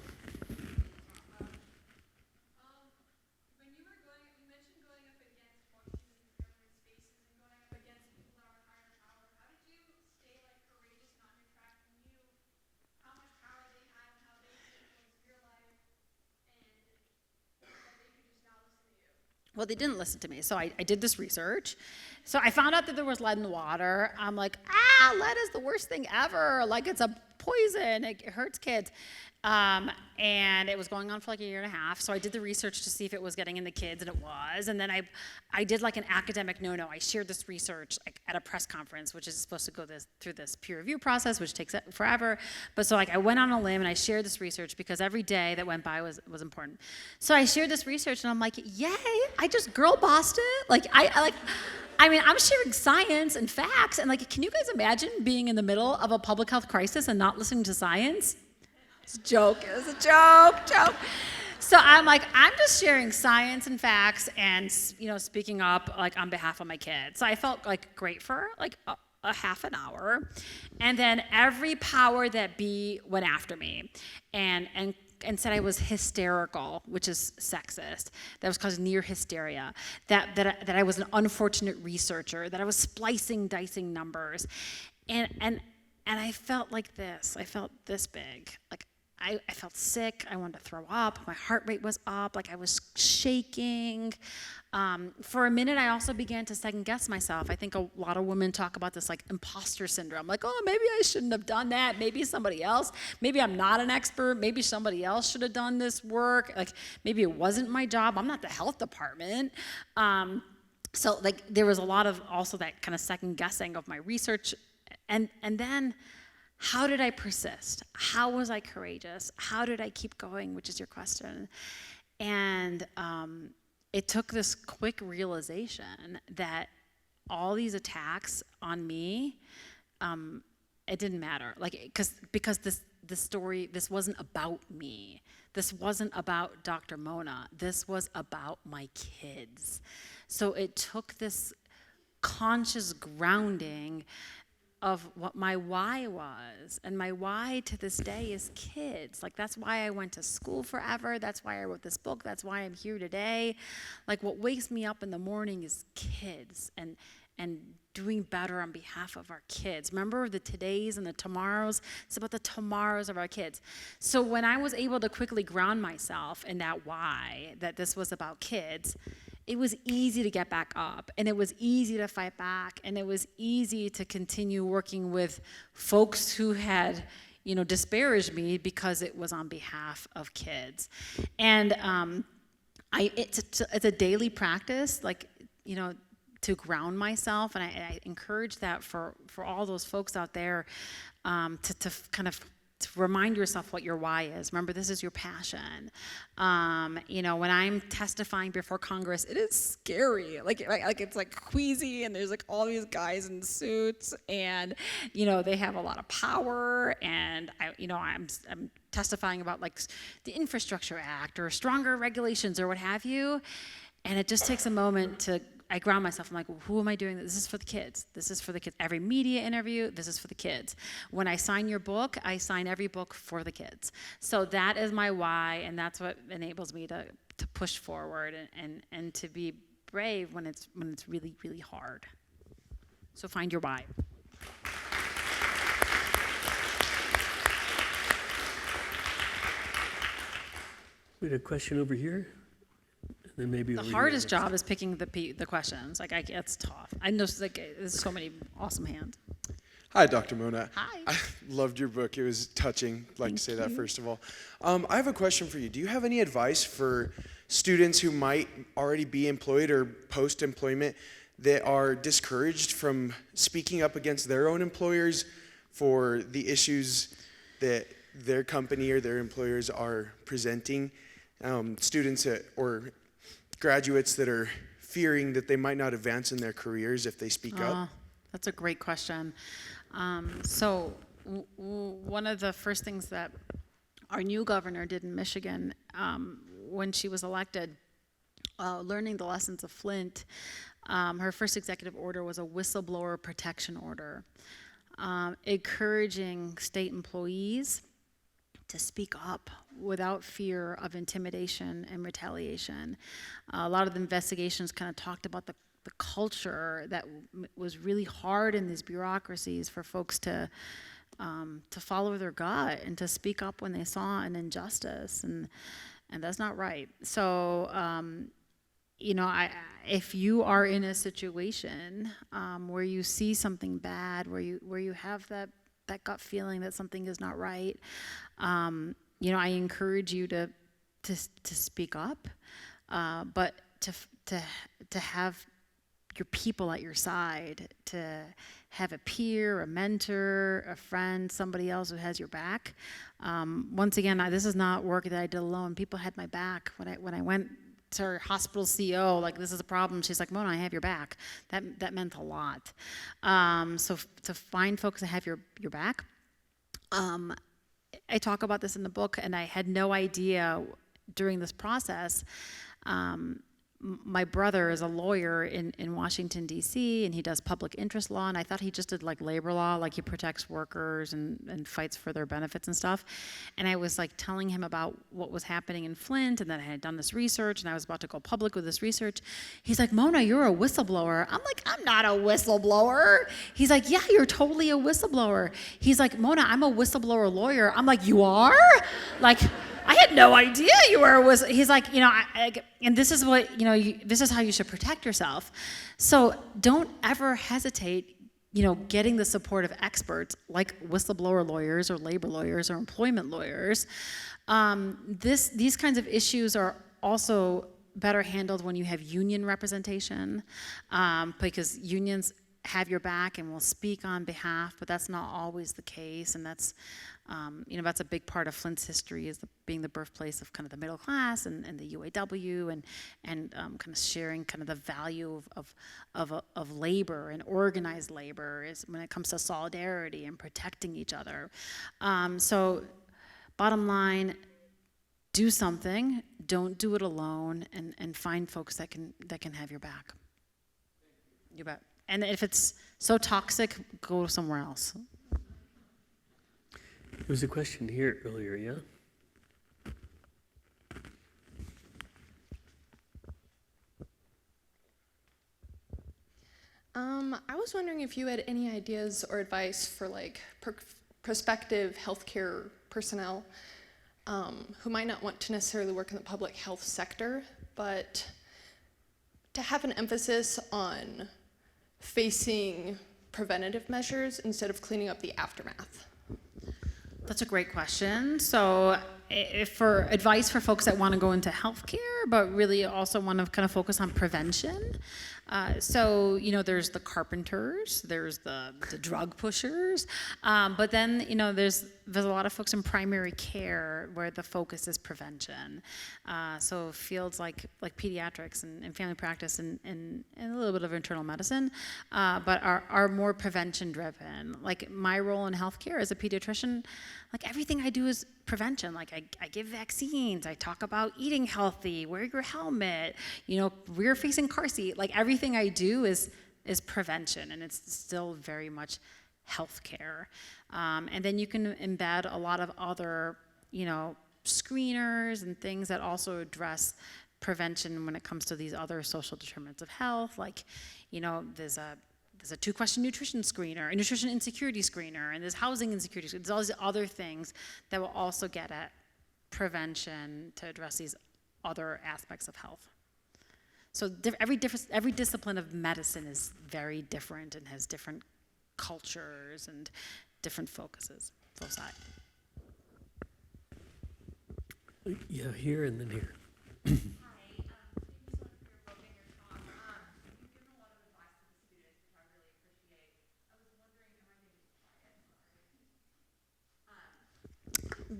Well, they didn't listen to me, so I did this research. So I found out that there was lead in the water. I'm like, lead is the worst thing ever. Like, it's a poison. It hurts kids. And it was going on for like a year and a half. So I did the research to see if it was getting into kids, and it was. And then I did like an academic no-no. I shared this research like at a press conference, which is supposed to go through this peer review process, which takes forever. But so like I went on a limb and I shared this research because every day that went by was important. So I shared this research, and I'm like, yay! I just girl bossed it. Like I'm sharing science and facts, and like, can you guys imagine being in the middle of a public health crisis and not listening to science? It's a joke. It was a joke. So I'm like, I'm just sharing science and facts and, speaking up like on behalf of my kids. So I felt like great for like a half an hour. And then every power that be went after me and said I was hysterical, which is sexist, that was causing near hysteria, that I was an unfortunate researcher, that I was splicing, dicing numbers. And I felt like this. I felt this big. Like I felt sick. I wanted to throw up. My heart rate was up. Like I was shaking. For a minute, I also began to second guess myself. I think a lot of women talk about this like imposter syndrome. Like, oh, maybe I shouldn't have done that. Maybe somebody else. Maybe I'm not an expert. Maybe somebody else should have done this work. Like maybe it wasn't my job. I'm not the health department. So like there was a lot of also that kind of second guessing of my research. And then how did I persist? How was I courageous? How did I keep going, which is your question. And it took this quick realization that all these attacks on me, it didn't matter. Like, because this story, this wasn't about me. This wasn't about Dr. Mona. This was about my kids. So it took this conscious grounding of what my why was. And my why to this day is kids. Like that's why I went to school forever. That's why I wrote this book. That's why I'm here today. Like what wakes me up in the morning is kids and doing better on behalf of our kids. Remember the todays and the tomorrows? It's about the tomorrows of our kids. So when I was able to quickly ground myself in that why, that this was about kids, it was easy to get back up, and it was easy to fight back, and it was easy to continue working with folks who had, disparaged me because it was on behalf of kids. And it's a daily practice, like, to ground myself, and I encourage that for all those folks out there to kind of to remind yourself what your why is. Remember, this is your passion. When I'm testifying before Congress, it is scary. Like it's like queasy, and there's like all these guys in suits, and they have a lot of power. And I'm testifying about like the Infrastructure Act or stronger regulations or what have you. And it just takes a moment I ground myself. I'm like, well, who am I doing this? This is for the kids. This is for the kids. Every media interview, this is for the kids. When I sign your book, I sign every book for the kids. So that is my why, and that's what enables me to push forward and to be brave when it's really, really hard. So find your why. We had a question over here. Then maybe the hardest job is picking the questions. Like, it's tough. I know there's so many awesome hands. Hi, Dr. Mona. Hi. I loved your book. It was touching. I'd like to say that first of all. I have a question for you. Do you have any advice for students who might already be employed or post-employment that are discouraged from speaking up against their own employers for the issues that their company or their employers are presenting? Students or graduates that are fearing that they might not advance in their careers if they speak up? That's a great question. So one of the first things that our new governor did in Michigan when she was elected, learning the lessons of Flint, her first executive order was a whistleblower protection order, encouraging state employees to speak up without fear of intimidation and retaliation. A lot of the investigations kind of talked about the culture that was really hard in these bureaucracies for folks to follow their gut and to speak up when they saw an injustice, and that's not right. So, if you are in a situation where you see something bad, where you have that gut feeling that something is not right, I encourage you to speak up, but to have your people at your side, to have a peer, a mentor, a friend, somebody else who has your back. Once again, this is not work that I did alone. People had my back when I went to our hospital CEO, like, this is a problem. She's like, Mona, I have your back. That meant a lot. So to find folks that have your back. I talk about this in the book, and I had no idea during this process. My brother is a lawyer in Washington, D.C., and he does public interest law, and I thought he just did like labor law, like he protects workers and fights for their benefits and stuff. And I was like telling him about what was happening in Flint, and that I had done this research, and I was about to go public with this research. He's like, Mona, you're a whistleblower. I'm like, I'm not a whistleblower. He's like, yeah, you're totally a whistleblower. He's like, Mona, I'm a whistleblower lawyer. I'm like, you are? Like, I had no idea you were a whistleblower. He's like, and this is what, this is how you should protect yourself. So don't ever hesitate, getting the support of experts like whistleblower lawyers or labor lawyers or employment lawyers. These kinds of issues are also better handled when you have union representation, because unions have your back and will speak on behalf, but that's not always the case, and that's that's a big part of Flint's history, is being the birthplace of kind of the middle class and the UAW and kind of sharing kind of the value of labor and organized labor is when it comes to solidarity and protecting each other. So bottom line, do something, don't do it alone, and find folks that can have your back. You bet. And if it's so toxic, go somewhere else. There was a question here earlier, yeah? I was wondering if you had any ideas or advice for like prospective healthcare personnel who might not want to necessarily work in the public health sector, but to have an emphasis on facing preventative measures instead of cleaning up the aftermath. That's a great question. So for advice for folks that want to go into healthcare, but really also want to kind of focus on prevention. So there's the carpenters, there's the drug pushers, but then, there's a lot of folks in primary care where the focus is prevention. So fields like pediatrics and family practice and a little bit of internal medicine, but are more prevention driven. Like my role in healthcare as a pediatrician, like everything I do is prevention. Like I give vaccines, I talk about eating healthy, wear your helmet, rear facing car seat. Like everything I do is prevention, and it's still very much healthcare. And then you can embed a lot of other, screeners and things that also address prevention when it comes to these other social determinants of health. Like, there's a 2-question nutrition screener, a nutrition insecurity screener, and there's housing insecurity screener. There's all these other things that will also get at prevention to address these other aspects of health. So every discipline of medicine is very different and has different cultures and different focuses, foci. Yeah, here and then here.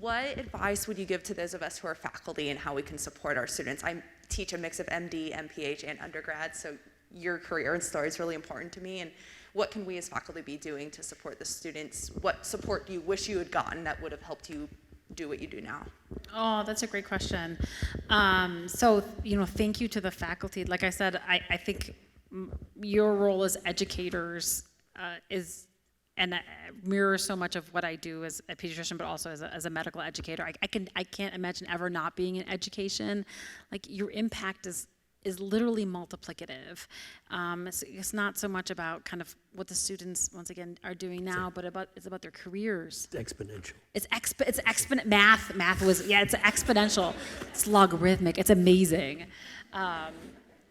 What advice would you give to those of us who are faculty and how we can support our students? I teach a mix of MD, MPH, and undergrad, so your career and story is really important to me. And what can we as faculty be doing to support the students? What support do you wish you had gotten that would have helped you do what you do now? Oh, that's a great question. So, thank you to the faculty. Like I said, I think your role as educators mirrors so much of what I do as a pediatrician, but also as a medical educator. I can't imagine ever not being in education. Like your impact is literally multiplicative. It's not so much about kind of what the students once again are doing now, but it's about their careers. It's exponential. It's exponent. Math was it's exponential. It's logarithmic. It's amazing.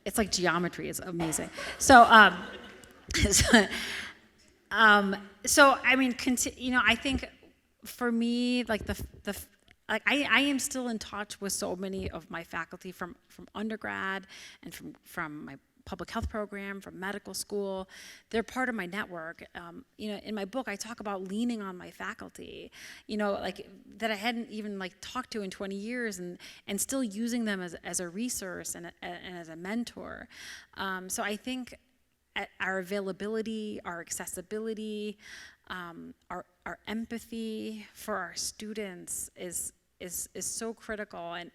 It's like geometry. It's amazing. So I mean, I think for me, like I am still in touch with so many of my faculty from undergrad and from my public health program, from medical school. They're part of my network. In my book, I talk about leaning on my faculty, like that I hadn't even talked to in 20 years and still using them as a resource and as a mentor. So I think our availability, our accessibility, our empathy for our students is so critical, and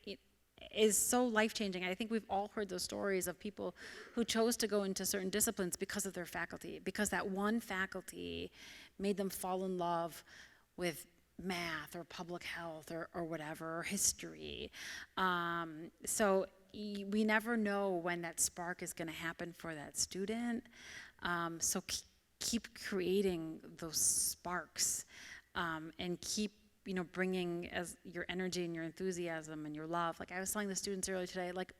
it is so life-changing. I think we've all heard those stories of people who chose to go into certain disciplines because of their faculty, because that one faculty made them fall in love with math or public health or whatever, or history. So we never know when that spark is going to happen for that student. So keep creating those sparks, and keep bringing as your energy and your enthusiasm and your love. Like I was telling the students earlier today, like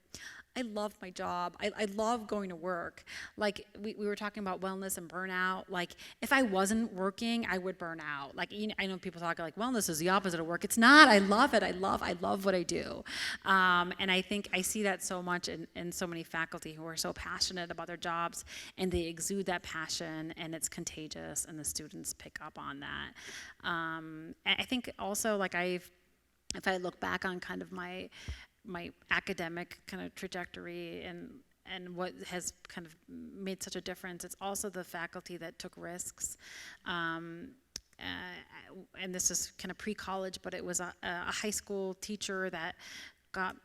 I love my job. I love going to work. Like we were talking about wellness and burnout. Like if I wasn't working, I would burn out. Like I know people talk like wellness is the opposite of work. It's not. I love it. I love what I do. And I think I see that so much in so many faculty who are so passionate about their jobs, and they exude that passion, and it's contagious, and the students pick up on that. I think also like if I look back on kind of my academic kind of trajectory and what has kind of made such a difference, it's also the faculty that took risks. And this is kind of pre-college, but it was a high school teacher that got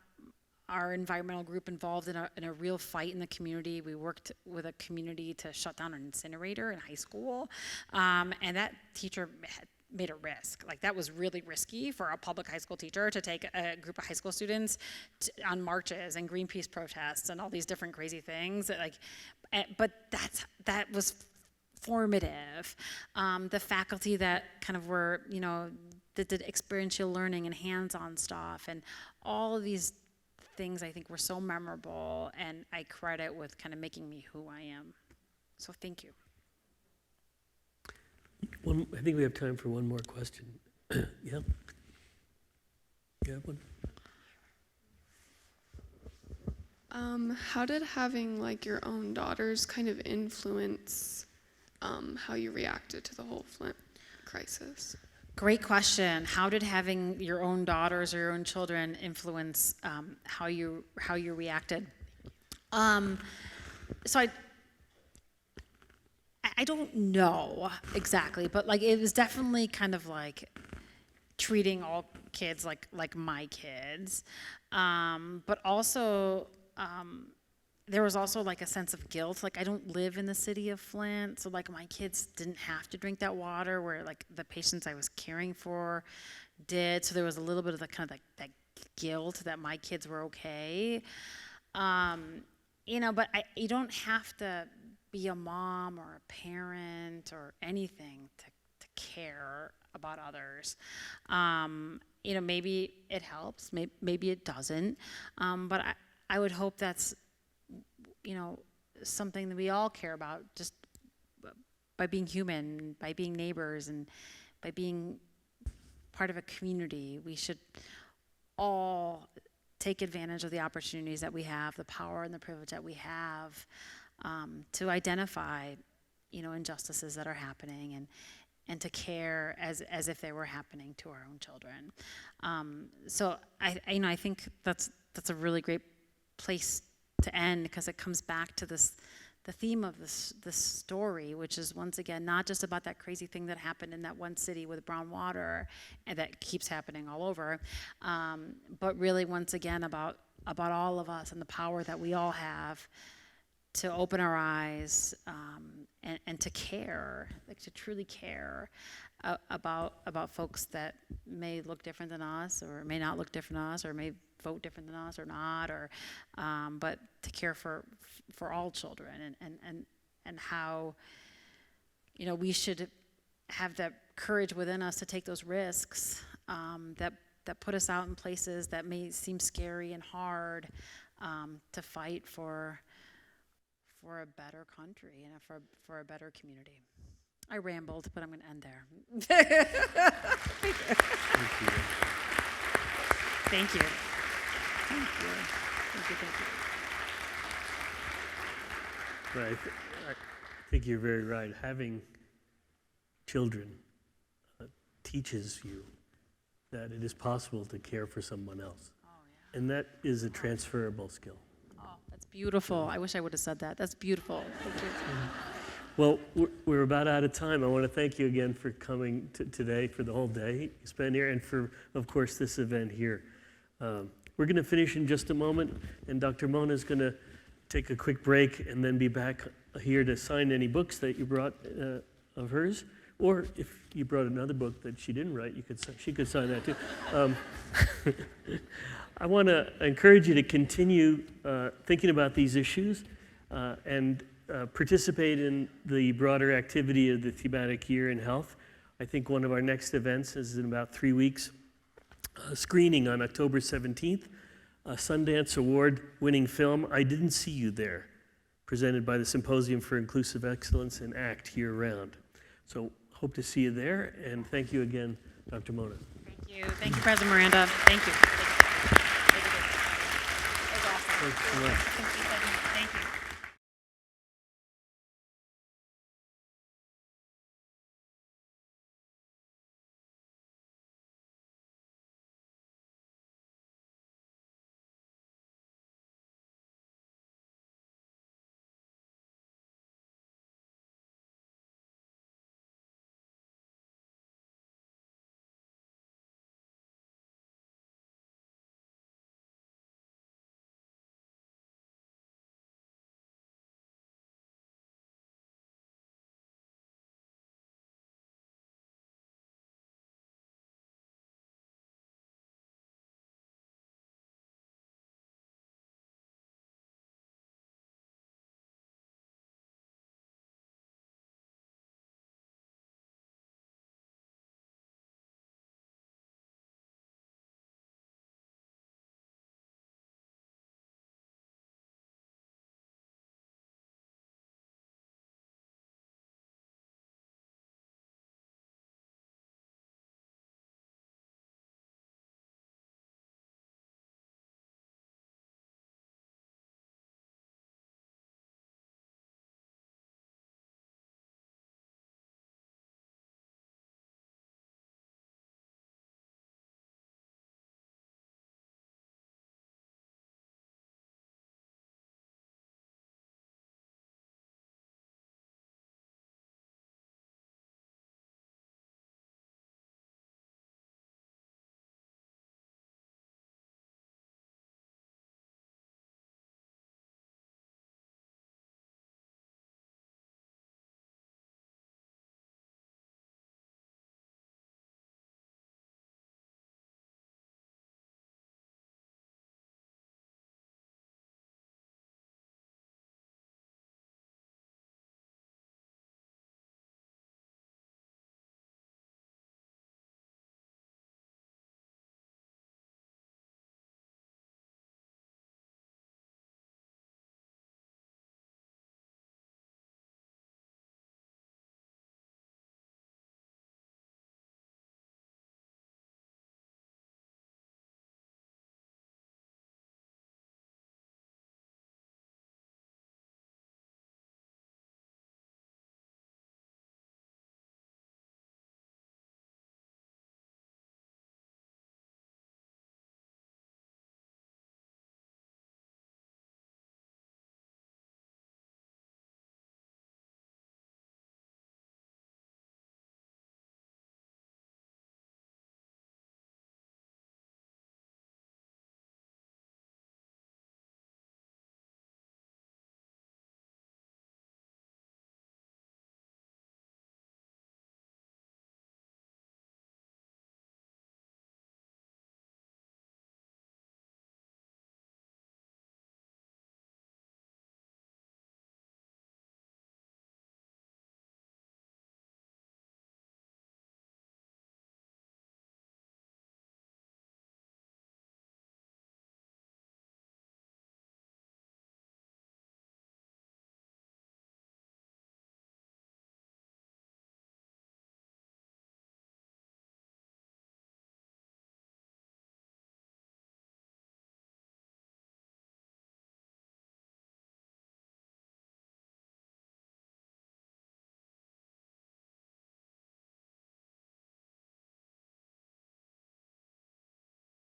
our environmental group involved in a real fight in the community. We worked with a community to shut down an incinerator in high school. And that teacher made a risk. Like that was really risky for a public high school teacher to take a group of high school students on marches and Greenpeace protests and all these different crazy things. But that was formative. The faculty that kind of were, that did experiential learning and hands-on stuff, and all of these things I think were so memorable, and I credit with kind of making me who I am. So thank you. I think we have time for one more question. Yeah? You have one? How did having like your own daughters kind of influence how you reacted to the whole Flint crisis? Great question. How did having your own daughters or your own children influence how you reacted? So I don't know exactly, but like it was definitely kind of like treating all kids like my kids, but also there was also like a sense of guilt. Like I don't live in the city of Flint, so like my kids didn't have to drink that water where like the patients I was caring for did. So there was a little bit of the kind of like that guilt that my kids were okay. But you don't have to be a mom or a parent or anything to care about others. Maybe it helps, maybe it doesn't, but I would hope that's, something that we all care about, just by being human, by being neighbors, and by being part of a community. We should all take advantage of the opportunities that we have, the power and the privilege that we have, to identify, injustices that are happening, and to care as if they were happening to our own children. So I think that's a really great place to end, because it comes back to the theme of this story, which is once again not just about that crazy thing that happened in that one city with brown water, and that keeps happening all over, but really once again about all of us and the power that we all have to open our eyes, and to care, like to truly care about folks that may look different than us, or may not look different than us, or may vote different than us or not, or but to care for all children, and how we should have the courage within us to take those risks that put us out in places that may seem scary and hard, to fight for a better country and for a better community. I rambled, but I'm going to end there. Thank you. Thank you. Thank you. Thank you. Thank you. Right. I think you're very right. Having children teaches you that it is possible to care for someone else. Oh, yeah. And that is a transferable skill. Oh, that's Beautiful. I wish I would have said that. That's beautiful. Thank you. Well, we're about out of time. I want to thank you again for coming today, for the whole day you spent here, and for, of course, this event here. We're going to finish in just a moment, and Dr. Mona is going to take a quick break and then be back here to sign any books that you brought of hers. Or if you brought another book that she didn't write, she could sign that too. I want to encourage you to continue thinking about these issues and participate in the broader activity of the thematic year in health. I think one of our next events is in about 3 weeks. A screening on October 17th, a Sundance Award-winning film, I Didn't See You There, presented by the Symposium for Inclusive Excellence and ACT year-round. So hope to see you there, and thank you again, Dr. Mona. Thank you. Thank you, President Miranda. Thank you. Thank you. That was awesome. Thanks so much. Thank you.